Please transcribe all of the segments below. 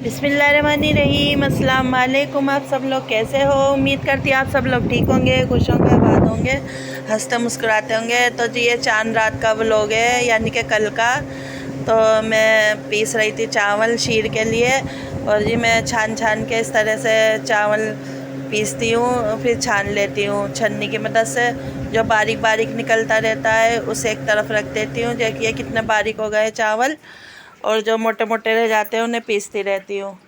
बिस्मिल्लाहिर्रहमानिर्रहीम। अस्सलाम वालेकुम। आप सब लोग कैसे हो? उम्मीद करती आप सब लोग ठीक होंगे, खुश होंगे, आबाद होंगे, हंसते मुस्कुराते होंगे। तो जी ये चांद रात का व्लॉग है, यानी कि कल का। तो मैं पीस रही थी चावल शीर के लिए, और जी मैं छान छान के इस तरह से चावल पीसती हूँ, फिर छान लेती हूँ छन्नी की मदद से। जो बारीक बारीक निकलता रहता है उसे एक तरफ रख देती हूँ। देखिए कितने बारीक हो गए चावल, और जो मोटे मोटे रह जाते हैं उन्हें पीसती रहती हूँ।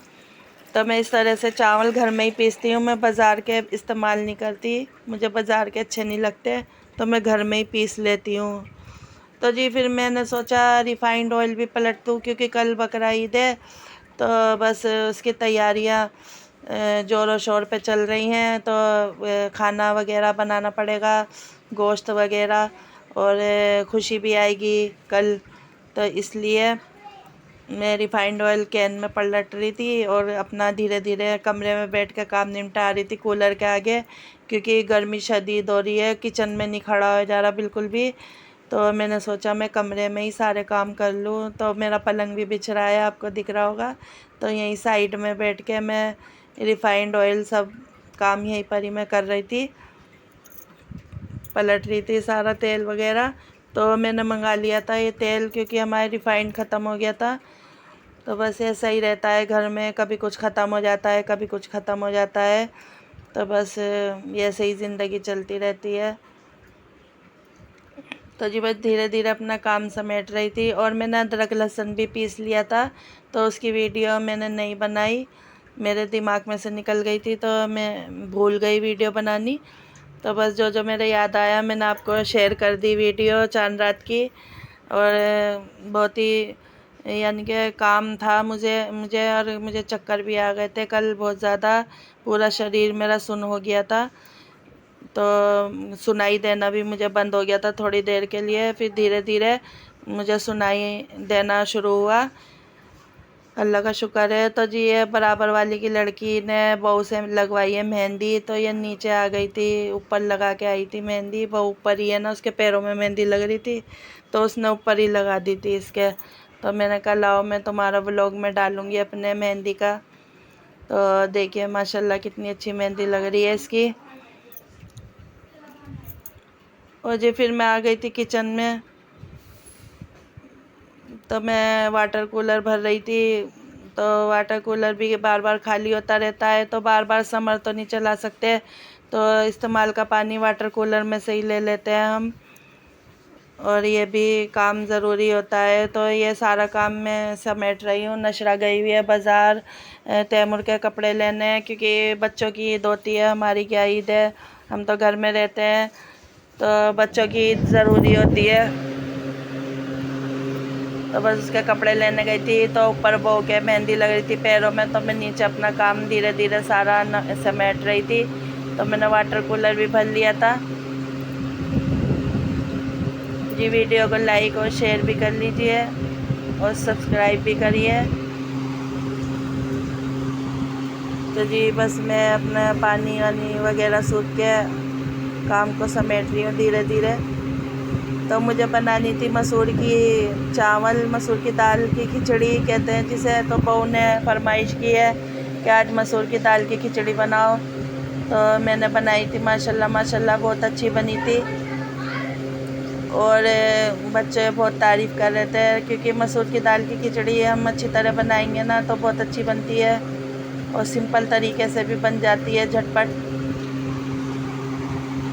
तो मैं इस तरह से चावल घर में ही पीसती हूँ। मैं बाज़ार के इस्तेमाल नहीं करती, मुझे बाज़ार के अच्छे नहीं लगते, तो मैं घर में ही पीस लेती हूँ। तो जी फिर मैंने सोचा रिफ़ाइंड ऑयल भी पलट दूँ, क्योंकि कल बकरा ईद है। तो बस उसकी तैयारियाँ ज़ोरों शोर पे चल रही हैं। तो खाना वगैरह बनाना पड़ेगा, गोश्त वगैरह, और खुशी भी आएगी कल। तो इसलिए मैं रिफ़ाइंड ऑयल कैन में पलट रही थी, और अपना धीरे धीरे कमरे में बैठ कर काम निपटा रही थी कूलर के आगे, क्योंकि गर्मी शदीद हो रही है, किचन में नहीं खड़ा हो जा रहा बिल्कुल भी। तो मैंने सोचा मैं कमरे में ही सारे काम कर लूँ। तो मेरा पलंग भी बिछ रहा है, आपको दिख रहा होगा। तो यहीं साइड में बैठ के मैं रिफ़ाइंड ऑयल सब काम यहीं पर ही मैं कर रही थी, पलट रही थी सारा तेल वगैरह। तो मैंने मंगा लिया था ये तेल, क्योंकि हमारे रिफ़ाइंड ख़त्म हो गया था। तो बस ऐसा ही रहता है घर में, कभी कुछ ख़त्म हो जाता है, कभी कुछ ख़त्म हो जाता है। तो बस ऐसे ही ज़िंदगी चलती रहती है। तो जी बस धीरे धीरे अपना काम समेट रही थी। और मैंने अदरक लहसुन भी पीस लिया था, तो उसकी वीडियो मैंने नहीं बनाई, मेरे दिमाग में से निकल गई थी, तो मैं भूल गई वीडियो बनानी। तो बस जो जो मेरे याद आया मैंने आपको शेयर कर दी वीडियो चांद रात की। और बहुत ही यानी कि काम था मुझे मुझे और मुझे चक्कर भी आ गए थे कल बहुत ज़्यादा। पूरा शरीर मेरा सुन्न हो गया था, तो सुनाई देना भी मुझे बंद हो गया था थोड़ी देर के लिए। फिर धीरे धीरे मुझे सुनाई देना शुरू हुआ, अल्लाह का शुक्र है। तो जी ये बराबर वाली की लड़की ने बहू से लगवाई है मेहंदी। तो ये नीचे आ गई थी, ऊपर लगा के आई थी मेहंदी। वो ऊपर ही है ना, उसके पैरों में मेहंदी लग रही थी, तो उसने ऊपर ही लगा दी थी इसके। तो मैंने कहा लाओ मैं तुम्हारा व्लॉग में डालूँगी अपने मेहंदी का। तो देखिए माशाल्लाह कितनी अच्छी मेहंदी लग रही है इसकी। और जी फिर मैं आ गई थी किचन में। तो मैं वाटर कूलर भर रही थी, तो वाटर कूलर भी बार बार खाली होता रहता है, तो बार बार समर तो नहीं चला सकते, तो इस्तेमाल का पानी वाटर कूलर में से ही ले लेते हैं हम। और ये भी काम ज़रूरी होता है। तो ये सारा काम मैं समेट रही हूँ। नशरा गई हुई है बाज़ार तैमूर के कपड़े लेने, क्योंकि बच्चों की ईद होती है, हमारी क्या ईद है, हम तो घर में रहते हैं। तो बच्चों की ईद ज़रूरी होती है, तो बस उसके कपड़े लेने गई थी। तो ऊपर बहू के मेहंदी लग रही थी पैरों में, तो मैं नीचे अपना काम धीरे धीरे सारा समेट रही थी। तो मैंने वाटर कूलर भी भर लिया था। जी वीडियो को लाइक और शेयर भी कर लीजिए, और सब्सक्राइब भी करिए। तो जी बस मैं अपना पानी वानी वगैरह सूख के काम को समेट रही हूँ धीरे धीरे। तो मुझे बनानी थी मसूर की चावल, मसूर की दाल की खिचड़ी कहते हैं जिसे। तो बहू ने फरमाइश की है कि आज मसूर की दाल की खिचड़ी बनाओ। तो मैंने बनाई थी, माशाल्लाह माशाल्लाह बहुत अच्छी बनी थी, और बच्चे बहुत तारीफ़ कर रहे थे, क्योंकि मसूर की दाल की खिचड़ी हम अच्छी तरह बनाएंगे ना तो बहुत अच्छी बनती है, और सिंपल तरीके से भी बन जाती है झटपट।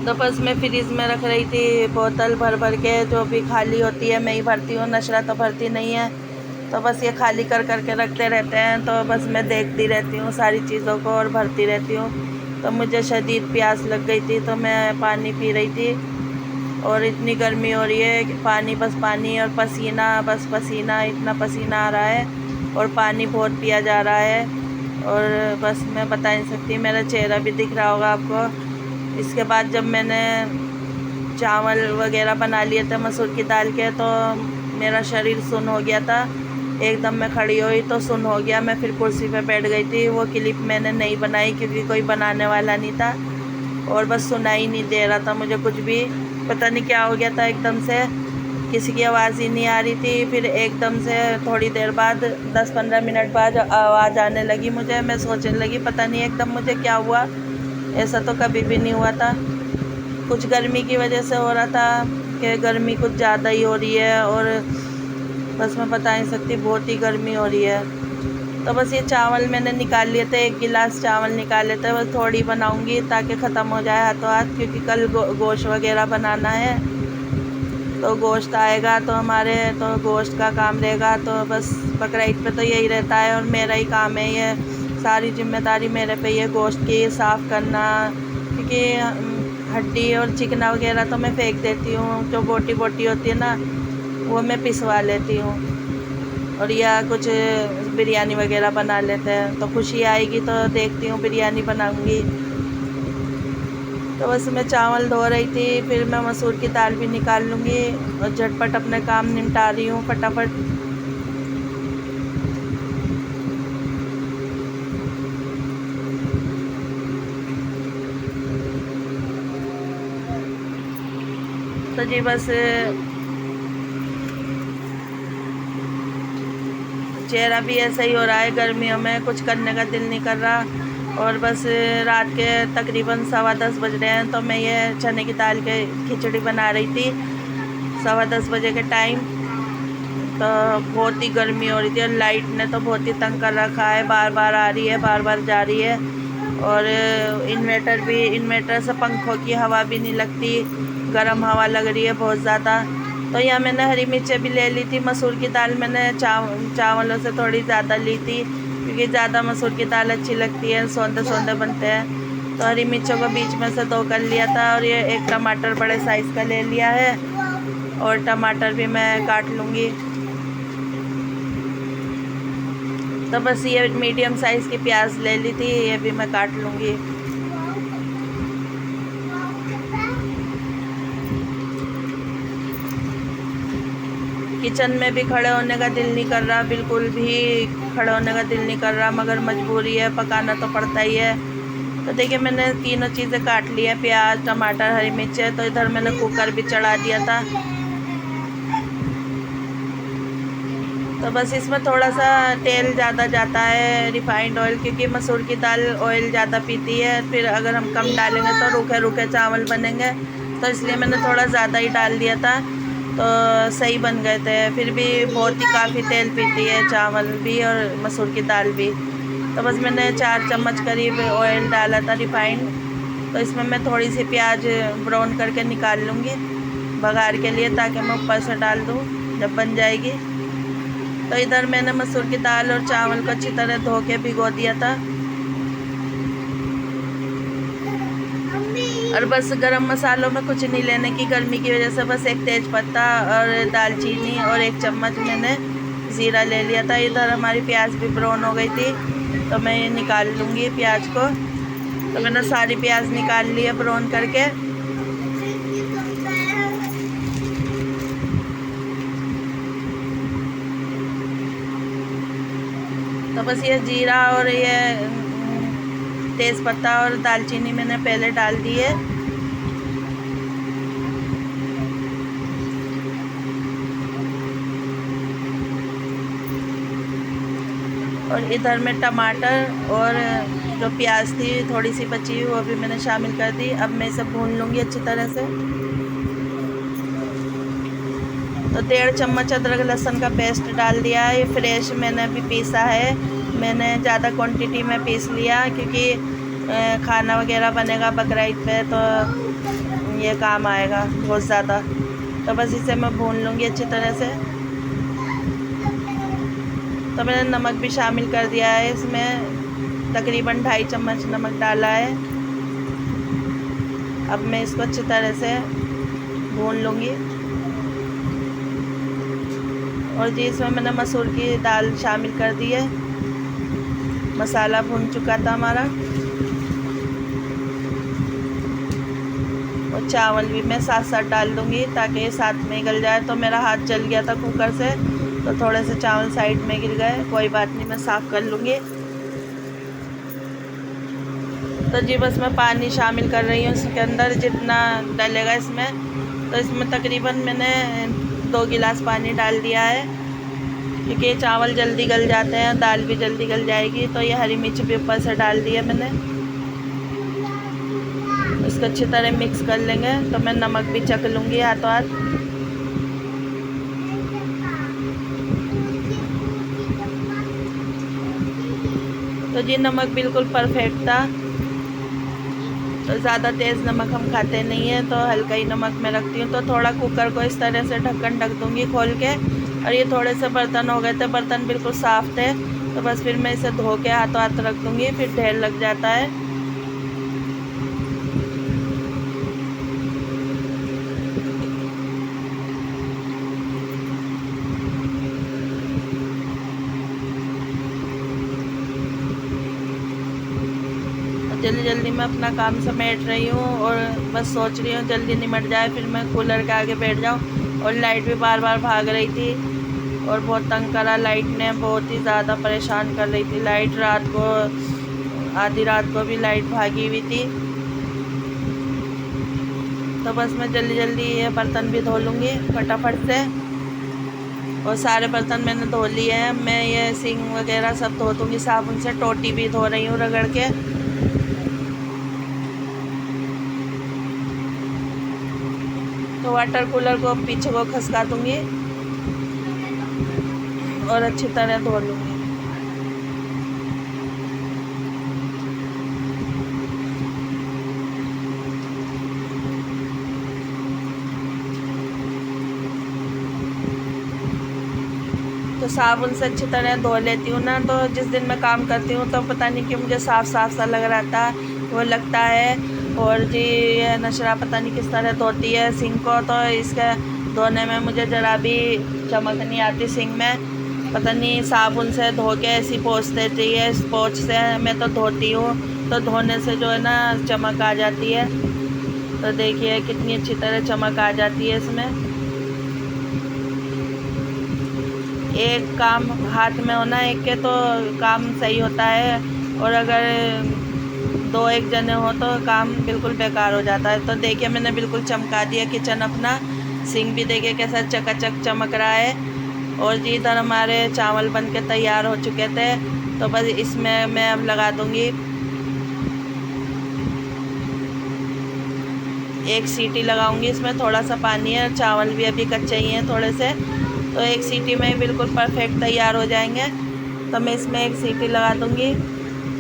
तो बस मैं फ्रिज में रख रही थी बोतल भर भर के, जो भी खाली होती है मैं ही भरती हूँ, नशरा तो भरती नहीं है। तो बस ये खाली कर कर के रखते रहते हैं, तो बस मैं देखती रहती हूँ सारी चीज़ों को और भरती रहती हूँ। तो मुझे शदीद प्यास लग गई थी, तो मैं पानी पी रही थी, और इतनी गर्मी हो रही है कि पानी बस पानी, और पसीना बस पसीना, इतना पसीना आ रहा है, और पानी बहुत पिया जा रहा है। और बस मैं बता नहीं सकती, मेरा चेहरा भी दिख रहा होगा आपको। इसके बाद जब मैंने चावल वगैरह बना लिए थे मसूर की दाल के, तो मेरा शरीर सुन्न हो गया था एकदम। मैं खड़ी हुई तो सुन्न हो गया, मैं फिर कुर्सी पे बैठ गई थी। वो क्लिप मैंने नहीं बनाई, क्योंकि कोई बनाने वाला नहीं था, और बस सुनाई नहीं दे रहा था मुझे कुछ भी, पता नहीं क्या हो गया था एकदम से। किसी की आवाज़ ही नहीं आ रही थी। फिर एकदम से थोड़ी देर बाद 10-15 मिनट बाद आवाज़ आने लगी मुझे। मैं सोचने लगी पता नहीं एकदम मुझे क्या हुआ, ऐसा तो कभी भी नहीं हुआ था। कुछ गर्मी की वजह से हो रहा था कि गर्मी कुछ ज़्यादा ही हो रही है, और बस मैं बता नहीं सकती, बहुत ही गर्मी हो रही है। तो बस ये चावल मैंने निकाल लिए थे, 1 गिलास चावल निकाले थे। बस थोड़ी बनाऊंगी ताकि ख़त्म हो जाए हाथों हाथ, क्योंकि कल गोश्त वगैरह बनाना है। तो गोश्त आएगा तो हमारे तो गोश्त का काम रहेगा। तो बस बकरा ईद पे तो यही रहता है, और मेरा ही काम है ये, सारी जिम्मेदारी मेरे पे ये गोश्त की साफ़ करना। क्योंकि हड्डी और चिकना वगैरह तो मैं फेंक देती हूँ, जो बोटी बोटी होती है ना वो मैं पिसवा लेती हूँ, और या कुछ बिरयानी वगैरह बना लेते हैं। तो खुशी आएगी तो देखती हूँ बिरयानी बनाऊँगी। तो बस मैं चावल धो रही थी, फिर मैं मसूर की दाल भी निकाल लूँगी, और झटपट अपने काम निपटा रही हूँ फटाफट। तो जी बस चेहरा भी ऐसा ही हो रहा है, गर्मियों में कुछ करने का दिल नहीं कर रहा। और बस रात के तकरीबन 10:15 बज रहे हैं, तो मैं ये चने की दाल के खिचड़ी बना रही थी 10:15 बजे के टाइम। तो बहुत ही गर्मी हो रही थी, और लाइट ने तो बहुत ही तंग कर रखा है, बार बार आ रही है, बार बार जा रही है। और इन्वर्टर से पंखों की हवा भी नहीं लगती, गर्म हवा लग रही है बहुत ज़्यादा। तो यहाँ मैंने हरी मिर्चें भी ले ली थी। मसूर की दाल मैंने चावलों से थोड़ी ज़्यादा ली थी, क्योंकि ज़्यादा मसूर की दाल अच्छी लगती है, सौंदे सौंदे बनते हैं। तो हरी मिर्चों को बीच में से 2 कर लिया था, और ये 1 टमाटर बड़े साइज़ का ले लिया है, और टमाटर भी मैं काट लूँगी। तो बस ये मीडियम साइज़ की प्याज ले ली थी, ये भी मैं काट लूँगी। किचन में भी खड़े होने का दिल नहीं कर रहा, बिल्कुल भी खड़े होने का दिल नहीं कर रहा, मगर मजबूरी है, पकाना तो पड़ता ही है। तो देखिए मैंने तीनों चीज़ें काट ली है, प्याज, टमाटर, हरी मिर्चें। तो इधर मैंने कुकर भी चढ़ा दिया था। तो बस इसमें थोड़ा सा तेल ज़्यादा जाता है, रिफाइंड ऑयल, क्योंकि मसूर की दाल ऑयल ज़्यादा पीती है। फिर अगर हम कम डालेंगे तो रूखे रूखे चावल बनेंगे, तो इसलिए मैंने थोड़ा ज़्यादा ही डाल दिया था, तो सही बन गए थे। फिर भी बहुत ही काफ़ी तेल पीती है चावल भी और मसूर की दाल भी। तो बस मैंने 4 चम्मच करीब ऑयल डाला था रिफाइंड। तो इसमें मैं थोड़ी सी प्याज ब्राउन करके निकाल लूँगी बघार के लिए, ताकि मैं ऊपर से डाल दूँ जब बन जाएगी। तो इधर मैंने मसूर की दाल और चावल को अच्छी तरह धो के भिगो दिया था। और बस गरम मसालों में कुछ नहीं लेने की, गर्मी की वजह से बस 1 तेज पत्ता और दालचीनी और 1 चम्मच मैंने ज़ीरा ले लिया था। इधर हमारी प्याज भी ब्राउन हो गई थी, तो मैं ये निकाल लूँगी प्याज को। तो मैंने सारी प्याज निकाल ली है ब्राउन करके। तो बस ये जीरा और ये तेज़पत्ता और दालचीनी मैंने पहले डाल दी है। और इधर में टमाटर और जो प्याज थी थोड़ी सी बची हुई, वो भी मैंने शामिल कर दी। अब मैं इसे भून लूँगी अच्छी तरह से। तो 1.5 चम्मच अदरक लहसुन का पेस्ट डाल दिया है, ये फ्रेश मैंने अभी पीसा है। मैंने ज़्यादा क्वांटिटी में पीस लिया, क्योंकि खाना वगैरह बनेगा बकरा ईद पे, तो ये काम आएगा बहुत ज़्यादा। तो बस इसे मैं भून लूँगी अच्छी तरह से। तो मैंने नमक भी शामिल कर दिया है इसमें, तकरीबन 2.5 चम्मच नमक डाला है। अब मैं इसको अच्छी तरह से भून लूँगी। और जी इसमें मैंने मसूर की दाल शामिल कर दी है। मसाला भून चुका था हमारा। और चावल भी मैं साथ साथ डाल दूँगी, ताकि साथ में गल जाए। तो मेरा हाथ जल गया था कुकर से, तो थोड़े से चावल साइड में गिर गए, कोई बात नहीं, मैं साफ़ कर लूँगी। तो जी बस मैं पानी शामिल कर रही हूँ इसके अंदर, जितना डलेगा इसमें। तो इसमें तकरीबन मैंने 2 गिलास पानी डाल दिया है, क्योंकि ये चावल जल्दी गल जाते हैं, दाल भी जल्दी गल जाएगी। तो ये हरी मिर्च भी ऊपर से डाल दी है मैंने। इसको अच्छी तरह मिक्स कर लेंगे। तो मैं नमक भी चख लूँगी हाथों हाथ। तो जी नमक बिल्कुल परफेक्ट था। तो ज़्यादा तेज़ नमक हम खाते नहीं हैं, तो हल्का ही नमक मैं रखती हूँ। तो थोड़ा कुकर को इस तरह से ढक्कन ढक दूँगी खोल के। और ये थोड़े से बर्तन हो गए थे, बर्तन बिल्कुल साफ़ थे, तो बस फिर मैं इसे धो के हाथों हाथ रख दूँगी, फिर ढेर लग जाता है। जल्दी जल्दी मैं अपना काम समेट रही हूँ और बस सोच रही हूँ जल्दी निमट जाए, फिर मैं कूलर के आगे बैठ जाऊँ। और लाइट भी बार बार भाग रही थी और बहुत तंग करा लाइट ने, बहुत ही ज़्यादा परेशान कर रही थी लाइट। रात को आधी रात को भी लाइट भागी हुई थी। तो बस मैं जल्दी जल्दी ये बर्तन भी धो लूँगी फटाफट से। और सारे बर्तन मैंने धो लिए हैं। मैं ये सिंक वगैरह सब धो दूँगी साबुन से। टोटी भी धो रही हूँ रगड़ के। तो वाटर कूलर को पीछे को खसका दूँगी और अच्छी तरह धो लूँगी। तो साबुन से अच्छी तरह धो लेती हूँ ना। तो जिस दिन मैं काम करती हूँ तो पता नहीं कि मुझे साफ़ साफ़ सा लग रहा था, वो लगता है। और जी ये नशरा पता नहीं किस तरह धोती है सिंक को। तो इसके धोने में मुझे ज़रा भी चमक नहीं आती सिंक में। पता नहीं साबुन से धो के ऐसी पोंछते चाहिए, इस पोंछ से मैं तो धोती हूँ, तो धोने से जो है ना चमक आ जाती है। तो देखिए कितनी अच्छी तरह चमक आ जाती है इसमें। एक काम हाथ में होना एक के तो काम सही होता है, और अगर 2-1 जने हो तो काम बिल्कुल बेकार हो जाता है। तो देखिए मैंने बिल्कुल चमका दिया किचन अपना। सिंक भी देखिए कैसा चकाचक चमक रहा है। और जी इधर हमारे चावल बन के तैयार हो चुके थे। तो बस इसमें मैं अब लगा दूँगी 1 सीटी लगाऊंगी। इसमें थोड़ा सा पानी है, चावल भी अभी कच्चे ही हैं थोड़े से। तो 1 सीटी में बिल्कुल परफेक्ट तैयार हो जाएंगे। तो मैं इसमें 1 सीटी लगा दूँगी।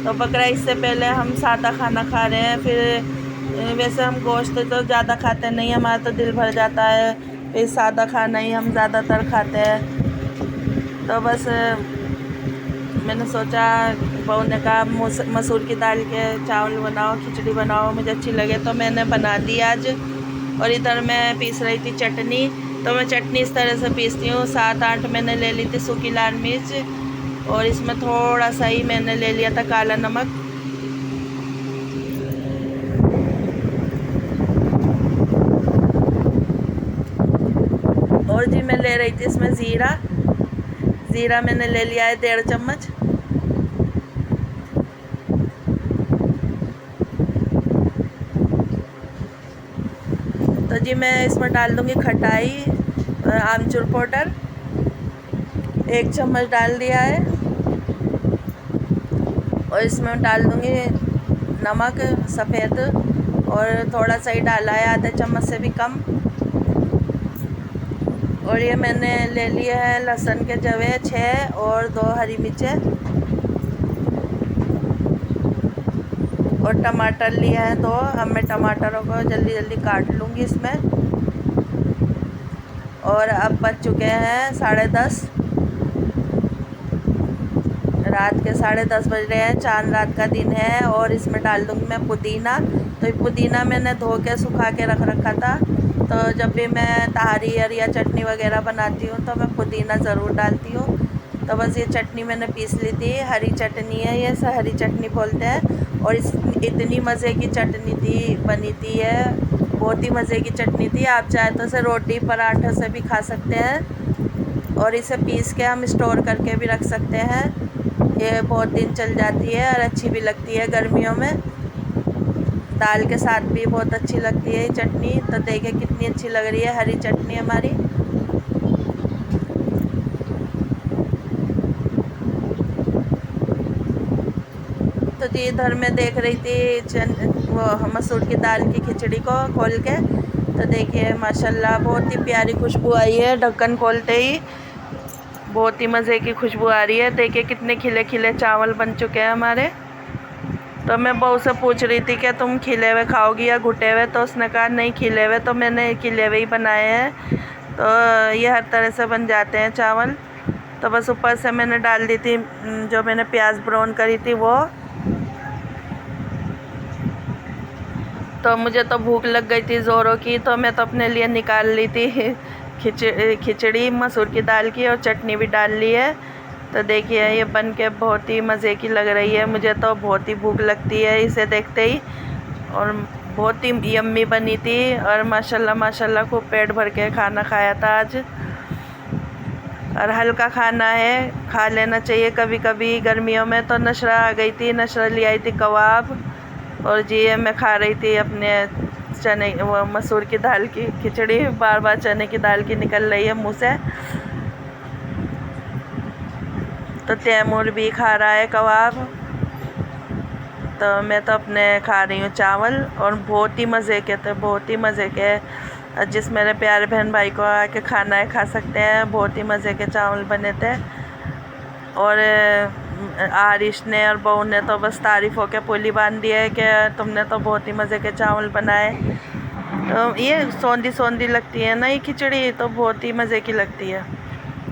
तो बकरा इससे पहले हम सादा खाना खा रहे हैं। फिर वैसे हम गोश्त तो ज़्यादा खाते नहीं, हमारा तो दिल भर जाता है, फिर सादा खाना ही हम ज़्यादातर खाते हैं। तो बस मैंने सोचा, बहू ने कहा मसूर की दाल के चावल बनाओ, खिचड़ी बनाओ, मुझे अच्छी लगे तो मैंने बना दी आज। और इधर मैं पीस रही थी चटनी। तो मैं चटनी इस तरह से पीसती हूँ। 7-8 मैंने ले ली थी सूखी लाल मिर्च, और इसमें थोड़ा सा ही मैंने ले लिया था काला नमक। और जी मैं ले रही थी इसमें ज़ीरा मैंने ले लिया है 1.5 चम्मच। तो जी मैं इसमें डाल दूँगी खटाई, आमचूर पाउडर 1 चम्मच डाल दिया है। और इसमें डाल दूँगी नमक सफ़ेद, और थोड़ा सा ही डाला है, आधा चम्मच से भी कम। और ये मैंने ले लिए है लहसुन के जवे 6 और 2 हरी मिर्चें, और टमाटर लिया है 2। अब मैं टमाटरों को जल्दी जल्दी काट लूँगी इसमें। और अब बज चुके हैं 10:30, रात के 10:30 बज रहे हैं। चांद रात का दिन है। और इसमें डाल दूँगी मैं पुदीना। तो ये पुदीना मैंने धो के सुखा के रख रखा था। तो जब भी मैं तहारी या चटनी वगैरह बनाती हूँ तो मैं पुदीना ज़रूर डालती हूँ। तो बस ये चटनी मैंने पीस ली थी, हरी चटनी है ये, हरी चटनी बोलते हैं। और इतनी मज़े की चटनी थी, बनी थी ये, बहुत ही मज़े की चटनी थी। आप चाहे तो इसे रोटी पराठे से भी खा सकते हैं, और इसे पीस के हम स्टोर करके भी रख सकते हैं। ये बहुत दिन चल जाती है और अच्छी भी लगती है गर्मियों में। दाल के साथ भी बहुत अच्छी लगती है ये चटनी। तो देखिए कितनी अच्छी लग रही है हरी चटनी हमारी। तो जी इधर मैं देख रही थी वो मसूर की दाल की खिचड़ी को खोल के। तो देखिए माशाल्लाह बहुत ही प्यारी खुशबू आई है, ढक्कन खोलते ही बहुत ही मज़े की खुशबू आ रही है। देखिए कितने खिले खिले चावल बन चुके हैं हमारे। तो मैं बहू से पूछ रही थी कि तुम खिले हुए खाओगी या घुटे हुए, तो उसने कहा नहीं खिले हुए, तो मैंने खिले हुए ही बनाए हैं। तो ये हर तरह से बन जाते हैं चावल। तो बस ऊपर से मैंने डाल दी थी जो मैंने प्याज ब्राउन करी थी वो। तो मुझे तो भूख लग गई थी ज़ोरों की, तो मैं तो अपने लिए निकाल ली थी खिचड़ी मसूर की दाल की, और चटनी भी डाल ली है। तो देखिए ये बन के बहुत ही मज़े की लग रही है। मुझे तो बहुत ही भूख लगती है इसे देखते ही, और बहुत ही यम्मी बनी थी। और माशाल्लाह माशाल्लाह खूब पेट भर के खाना खाया था आज। और हल्का खाना है, खा लेना चाहिए कभी कभी गर्मियों में। तो नशरा आ गई थी, नशरा ले आई थी कबाब, और जी मैं खा रही थी अपने चने वो मसूर की दाल की खिचड़ी। बार बार चने की दाल की निकल रही है मुँह से। तो तैमूर भी खा रहा है कबाब, तो मैं तो अपने खा रही हूँ चावल। और बहुत ही मज़े के थे, बहुत ही मज़े के। जिस मेरे प्यारे बहन भाई को आके खाना है खा सकते हैं। बहुत ही मज़े के चावल बने थे। और आरिश ने और बहू ने तो बस तारीफ़ों के पुली बांध दी है कि तुमने तो बहुत ही मज़े के चावल बनाए। तो ये सौंधी सौंधी लगती है ना ये खिचड़ी, तो बहुत ही मज़े की लगती है।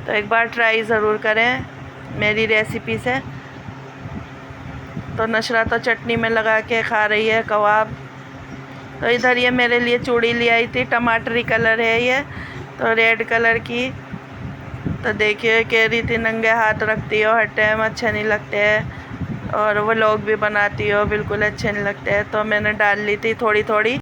तो एक बार ट्राई ज़रूर करें मेरी रेसिपी से। तो नशरा तो चटनी में लगा के खा रही है कबाब। तो इधर ये मेरे लिए चूड़ी ले आई थी, टमाटरी कलर है ये, तो रेड कलर की। तो देखिए कह रही थी नंगे हाथ रखती हो हर टाइम, अच्छे नहीं लगते हैं, और वो लोग भी बनाती हो बिल्कुल अच्छे नहीं लगते हैं। तो मैंने डाल ली थी थोड़ी थोड़ी।